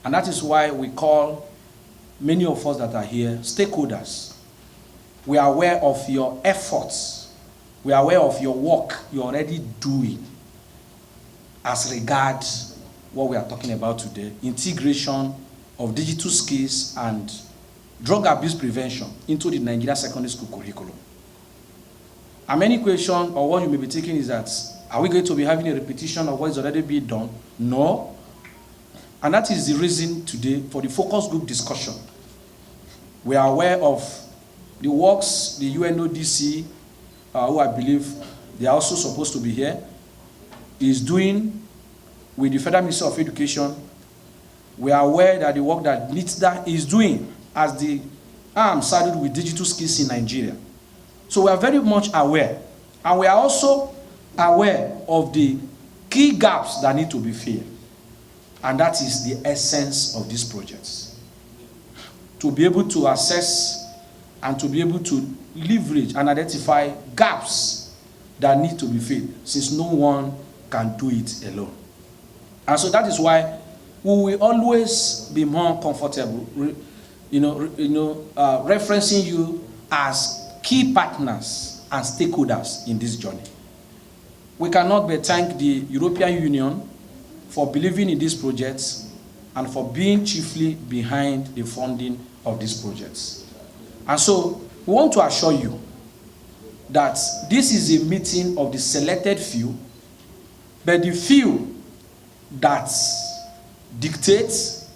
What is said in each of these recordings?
And that is why we call many of us that are here stakeholders. We are aware of your efforts. We are aware of your work you're already doing as regards what we are talking about today, integration of digital skills and drug abuse prevention into the Nigeria secondary school curriculum. And many questions, or what you may be thinking is that, are we going to be having a repetition of what is already being done? No. And that is the reason today for the focus group discussion. We are aware of the works the UNODC, who I believe they are also supposed to be here, is doing with the Federal Ministry of Education. We are aware that the work that NITDA is doing as the arm saddled with digital skills in Nigeria. So we are very much aware. And we are also aware of the key gaps that need to be filled. And that is the essence of these projects. To be able to assess and to be able to leverage and identify gaps that need to be filled, since no one can do it alone. And so that is why we will always be more comfortable, referencing you as key partners and stakeholders in this journey. We cannot but thank the European Union for believing in these projects and for being chiefly behind the funding of these projects. And so we want to assure you that this is a meeting of the selected few, but the few that dictates,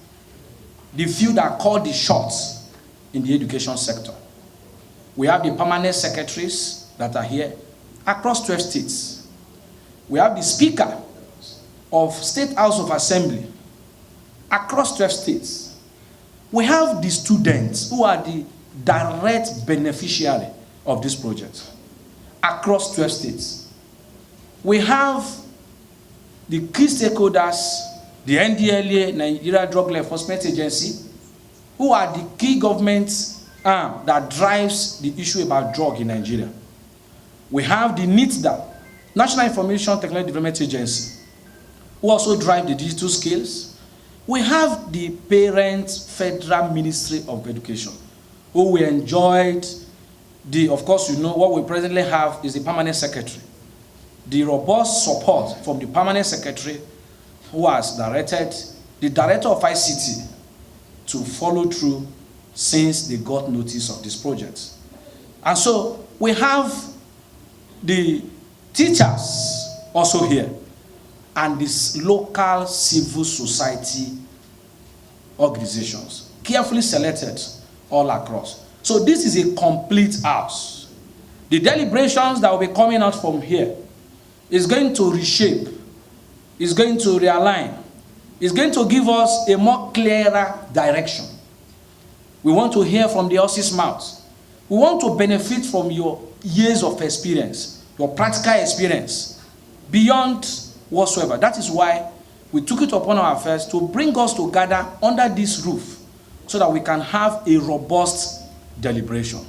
the few that call the shots in the education sector. We have the permanent secretaries that are here across 12 states. We have the speaker of State House of Assembly across 12 states. We have the students who are the direct beneficiary of this project across 12 states. We have the key stakeholders, the NDLA, Nigeria Drug Law Enforcement Agency, who are the key government arm that drives the issue about drug in Nigeria. We have the NITDA, National Information Technology Development Agency, who also drive the digital skills. We have the Parent Federal Ministry of Education, who we enjoyed of course, what we presently have is the permanent secretary. The robust support from the permanent secretary, who has directed the director of ICT to follow through since they got notice of this project. And so we have the teachers also here and these local civil society organizations, carefully selected all across. So this is a complete house. The deliberations that will be coming out from here is going to reshape, is going to realign, is going to give us a more clearer direction. We want to hear from the horse's mouth. We want to benefit from your years of experience, your practical experience, beyond whatsoever. That is why we took it upon ourselves to bring us together under this roof so that we can have a robust deliberation.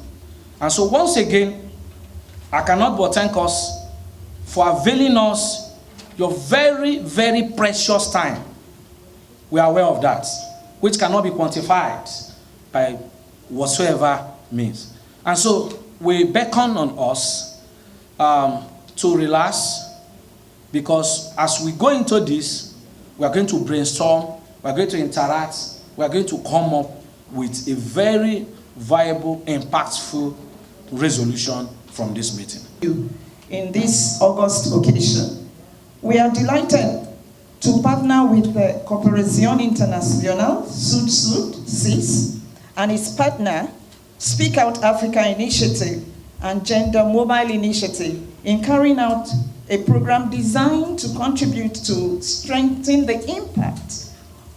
And so once again, I cannot but thank us for availing us your very, very precious time. We are aware of that, which cannot be quantified by whatsoever means. And so we beckon on us to relax, because as we go into this, we are going to brainstorm, we are going to interact, we are going to come up with a very viable, impactful resolution from this meeting. In this August occasion, we are delighted to partner with the Cooperación Internacional Sud-Sud, CIS, and its partner, Speak Out Africa Initiative and Gender Mobile Initiative in carrying out a program designed to contribute to strengthen the impact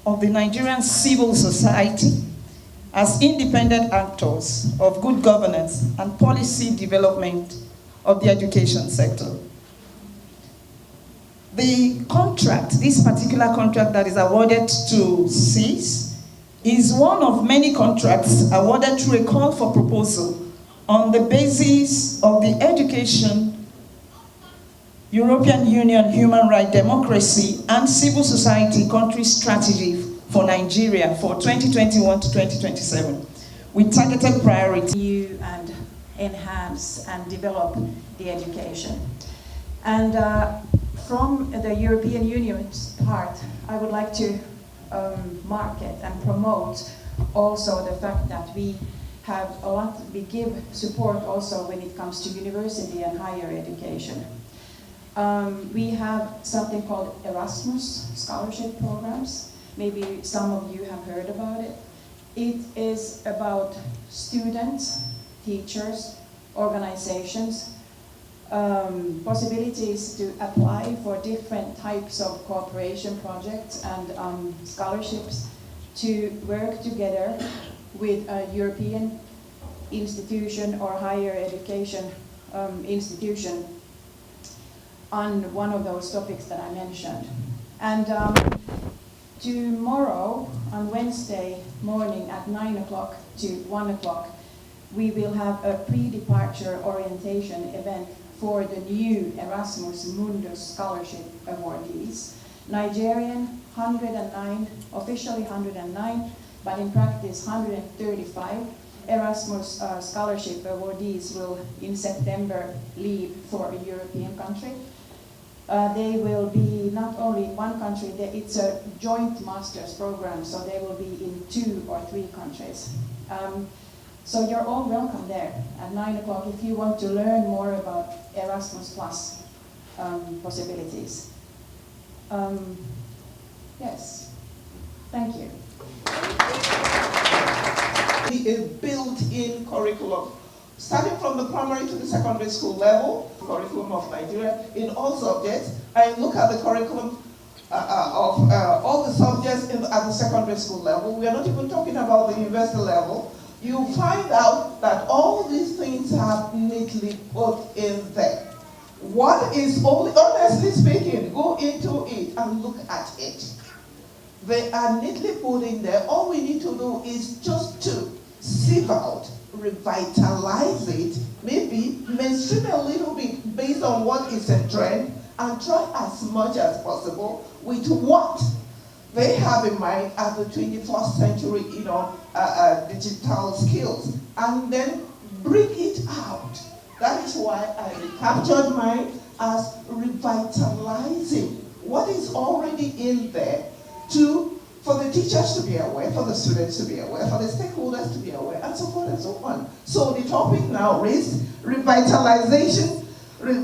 of the Nigerian civil society as independent actors of good governance and policy development of the education sector. The contract, this particular contract that is awarded to CIS, is one of many contracts awarded through a call for proposal on the basis of the Education, European Union Human Rights, Democracy, and Civil Society Country Strategy for Nigeria for 2021 to 2027 with targeted priorities. You and enhance and develop the education. And from the European Union's part, I would like to market and promote also the fact that we have we give support also when it comes to university and higher education. We have something called Erasmus scholarship programs. Maybe some of you have heard about it. It is about students, teachers, organizations, possibilities to apply for different types of cooperation projects and scholarships to work together with a European institution or higher education institution on one of those topics that I mentioned. And tomorrow, on Wednesday morning at 9 o'clock to 1 o'clock, we will have a pre-departure orientation event for the new Erasmus Mundus Scholarship awardees. Nigerian, 109, officially 109, but in practice 135 Erasmus Scholarship awardees will in September leave for a European country. They will be not only in one country, it's a joint master's program, so they will be in 2 or 3 countries. So you're all welcome there at 9 o'clock if you want to learn more about Erasmus Plus possibilities. Yes, thank you. A built-in curriculum, starting from the primary to the secondary school level, curriculum of Nigeria in all subjects, and look at the curriculum of all the subjects at the secondary school level. We are not even talking about the university level. You find out that all these things are neatly put in there. What is only, honestly speaking, go into it and look at it. They are neatly put in there. All we need to do is just to sieve out, revitalize it, maybe mainstream a little bit based on what is a trend, and try as much as possible with what they have in mind as the 21st century, digital skills, and then bring it out. That is why I recaptured mine as revitalizing what is already in there for the teachers to be aware, for the students to be aware, for the stakeholders to be aware, and so forth and so on. So the topic now is revitalizing the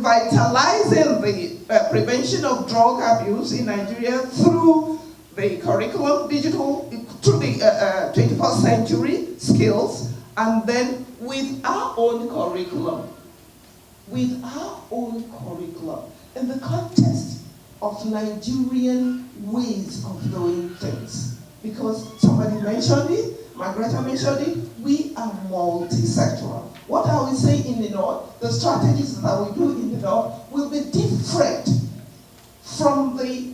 prevention of drug abuse in Nigeria through the curriculum, digital, through the 21st century skills, and then with our own curriculum. With our own curriculum in the context of Nigerian ways of doing things. Because somebody mentioned it, Margareta mentioned it, we are multi-sectoral. What I will say in the North, the strategies that we do in the North will be different from the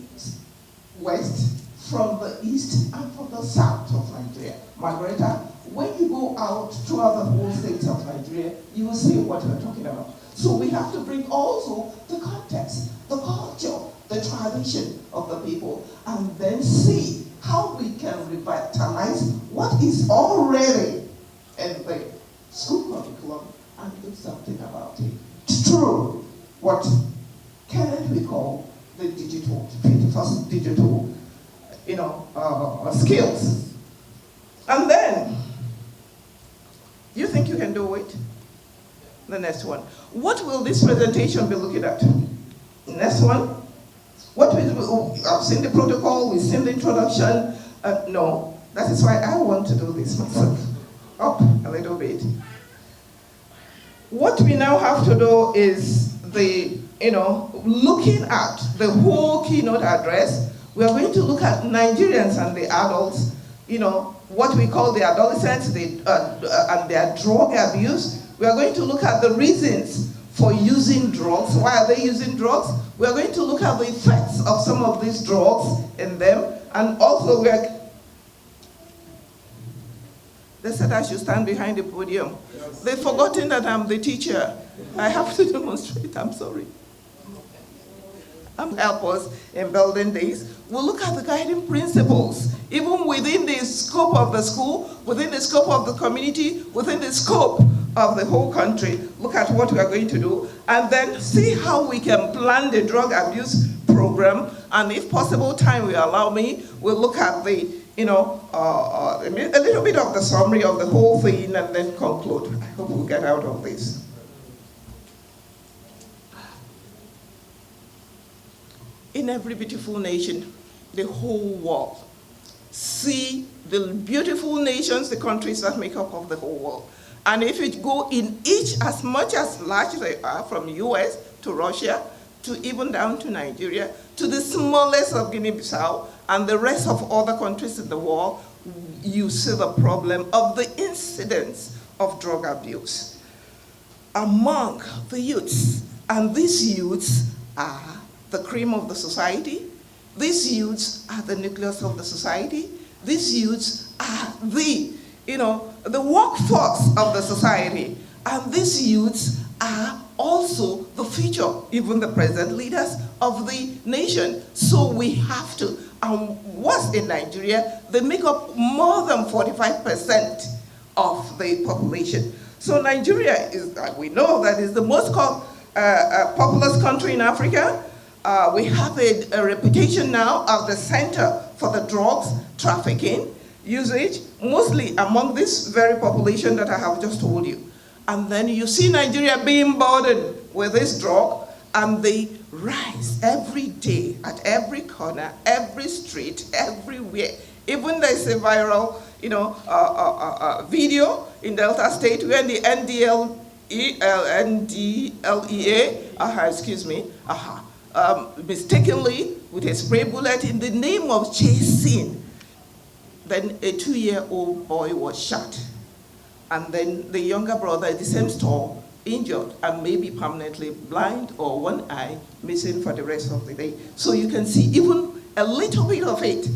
West, from the East, and from the South of Nigeria. Margareta, when you go out throughout the whole states of Nigeria, you will see what we're talking about. So we have to bring also the context, the culture, the tradition of the people, and then see how we can revitalize what is already in the school curriculum and do something about it. Through what can we call the digital, 21st digital, skills. And then, you think you can do it? The next one. What will this presentation be looking at? Next one. I've seen the protocol, we've seen the introduction. No, that is why I want to do this myself. Up a little bit. What we now have to do is looking at the whole keynote address. We are going to look at Nigerians and the adults, what we call the adolescents and their drug abuse. We are going to look at the reasons for using drugs. Why are they using drugs? We are going to look at the effects of some of these drugs in them. And also they said I should stand behind the podium. Yes. They've forgotten that I'm the teacher. I have to demonstrate, I'm sorry. help us in building this. We'll look at the guiding principles, even within the scope of the school, within the scope of the community, within the scope of the whole country. Look at what we are going to do, and then see how we can plan the drug abuse program. And if possible, time will allow me, we'll look at the, a little bit of the summary of the whole thing and then conclude. I hope we'll get out of this. In every beautiful nation, the whole world, see the beautiful nations, the countries that make up of the whole world. And if it go in each as much as large they are, from US to Russia, to even down to Nigeria, to the smallest of Guinea-Bissau, and the rest of other countries in the world, you see the problem of the incidence of drug abuse among the youths. And these youths are the cream of the society. These youths are the nucleus of the society. These youths are the workforce of the society. And these youths are also the future, even the present leaders of the nation. So we have to, what's in Nigeria, they make up more than 45% of the population. So Nigeria is, we know that is the most populous country in Africa. We have a reputation now of the center for the drugs trafficking usage, mostly among this very population that I have just told you. And then you see Nigeria being burdened with this drug, and they rise every day at every corner, every street, everywhere. Even there's a viral, video in Delta State where the mistakenly with a spray bullet in the name of chasing, then a 2-year-old boy was shot. And then the younger brother at the same store injured and maybe permanently blind or one eye missing for the rest of the day. So you can see even a little bit of it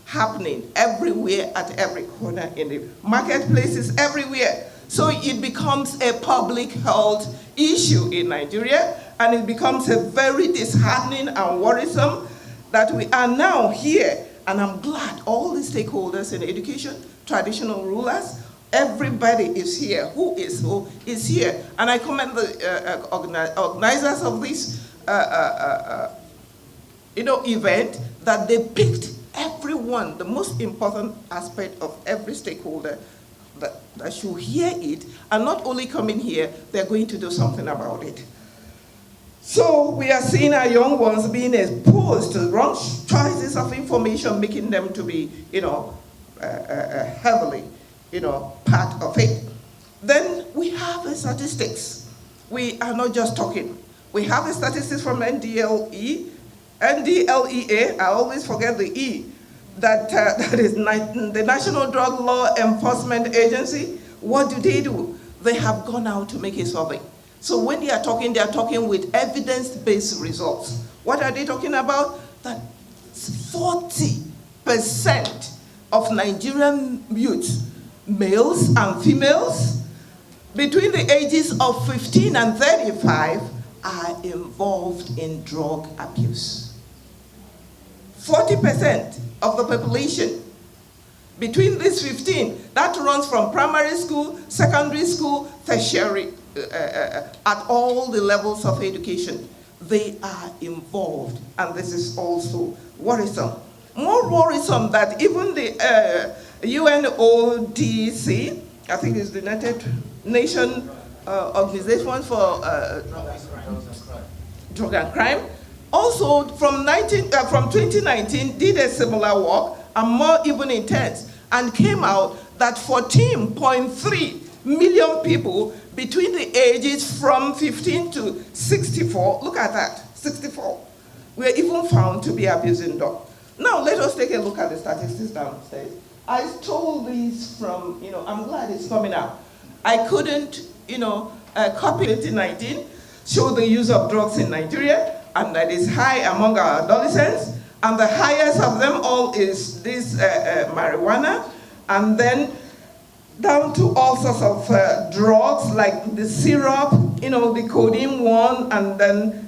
happening everywhere at every corner in the marketplaces everywhere. So it becomes a public health issue in Nigeria, and it becomes a very disheartening and worrisome that we are now here. And I'm glad all the stakeholders in education, traditional rulers, everybody is here. Who is here. And I commend the organizers of this event, that they picked everyone, the most important aspect of every stakeholder that should hear it, and not only come in here, they're going to do something about it. So we are seeing our young ones being exposed to wrong choices of information, making them to be, heavily, part of it. Then we have the statistics. We are not just talking. We have the statistics from NDLEA, I always forget the E, that is the National Drug Law Enforcement Agency. What do? They have gone out to make a survey. So when they are talking with evidence-based results. What are they talking about? That 40% of Nigerian youths, males and females, between the ages of 15 and 35 are involved in drug abuse. 40% of the population between these 15, that runs from primary school, secondary school, tertiary, at all the levels of education, they are involved, and this is also worrisome. More worrisome that even the UNODC, I think it's the United Nations Organization for Drug and Crime, also from 2019 did a similar work, and more even intense, and came out that 14.3 million people between the ages from 15 to 64, look at that, 64, were even found to be abusing dogs. Now let us take a look at the statistics downstairs. I stole these from, I'm glad it's coming out. I couldn't, copy 2019, show the use of drugs in Nigeria, and that is high among our adolescents, and the highest of them all is this marijuana, and then down to all sorts of drugs like the syrup, the codeine one, and then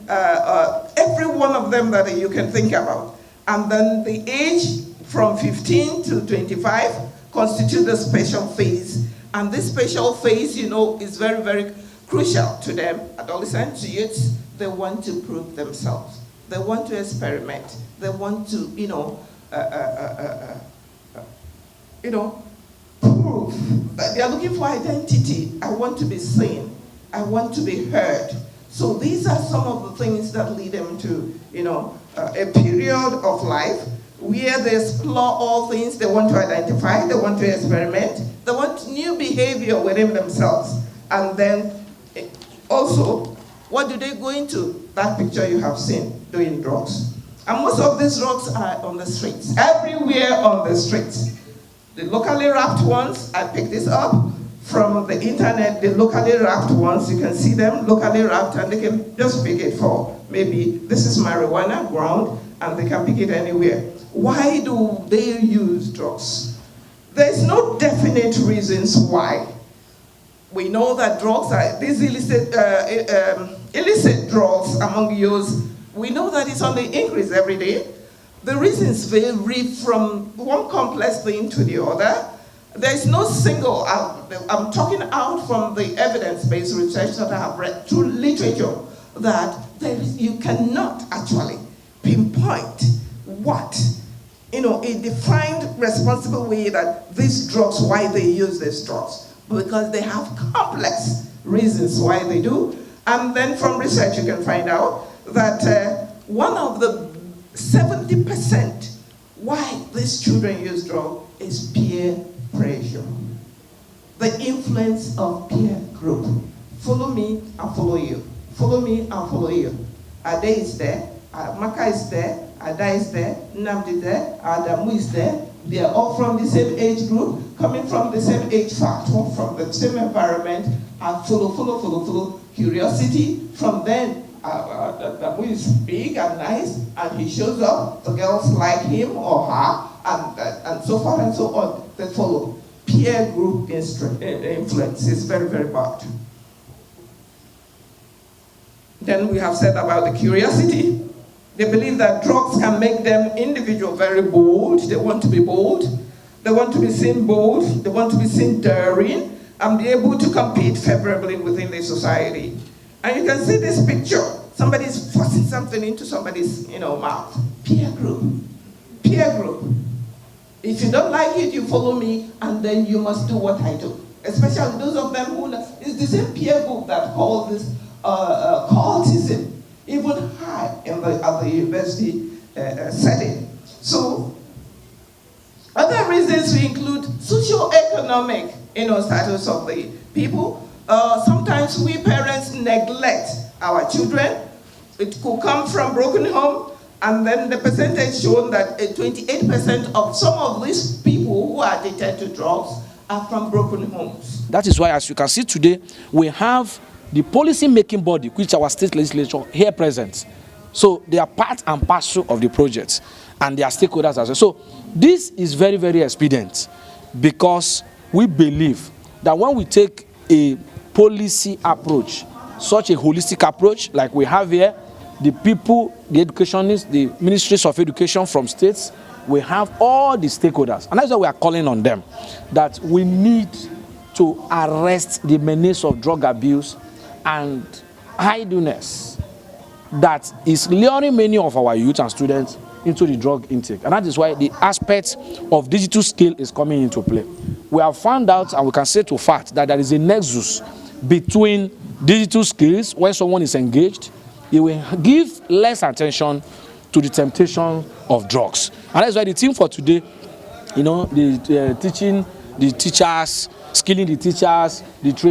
every one of them that you can think about. And then the age from 15 to 25 constitute the special phase. And this special phase, is very, very crucial to them. Adolescents, youths, they want to prove themselves. They want to experiment. They want to, prove that they are looking for identity. I want to be seen. I want to be heard. So these are some of the things that lead them to, a period of life where they explore all things. They want to identify. They want to experiment. They want new behavior within themselves. And then also, what do they go into? That picture you have seen, doing drugs. And most of these drugs are on the streets, everywhere on the streets. The locally wrapped ones, I picked this up from the internet, the locally wrapped ones, you can see them locally wrapped, and they can just pick it for maybe this is marijuana ground, and they can pick it anywhere. Why do they use drugs? There's no definite reasons why. We know that drugs are, these illicit drugs among youth, we know that it's on the increase every day. The reasons vary from one complex thing to the other. There's no single, I'm talking out from the evidence-based research that I have read through literature, that you cannot actually pinpoint what, a defined responsible way that these drugs, why they use these drugs, because they have complex reasons why they do. And then from research you can find out that one of the 70% why these children use drugs is peer pressure. The influence of peer group. Follow me, I'll follow you. Follow me, I'll follow you. Ade is there, Maka is there, Ada is there, Namdi there, Adamu is there. They are all from the same age group, coming from the same age factor, from the same environment, and follow. Curiosity. From then, Adamu is big and nice, and he shows up, the girls like him or her, and so forth and so on. They follow. Peer group influence is very, very bad. Then we have said about the curiosity. They believe that drugs can make them individual very bold. They want to be bold. They want to be seen bold. They want to be seen daring and be able to compete favorably within the society. And you can see this picture. Somebody is forcing something into somebody's mouth. Peer group. Peer group. If you don't like it, you follow me, and then you must do what I do. Especially those of them who it's the same peer group that calls this cultism, even high at the university setting. So, other reasons we include socio-economic, status of the people. Sometimes we parents neglect our children. It could come from broken home, and then the percentage shown that 28% of some of these people who are addicted to drugs are from broken homes. That is why, as you can see today, we have the policy-making body, which our state legislature here present. So they are part and parcel of the project, and they are stakeholders as well. So this is very, very expedient, because we believe that when we take a policy approach, such a holistic approach like we have here, the people, the educationists, the ministries of education from states, we have all the stakeholders. And that's why we are calling on them, that we need to arrest the menace of drug abuse and idleness that is luring many of our youth and students into the drug intake. And that is why the aspect of digital skill is coming into play. We have found out, and we can say to fact, that there is a nexus between digital skills. When someone is engaged, he will give less attention to the temptation of drugs. And that's why the team for today, teaching the teachers, skilling the teachers, the training.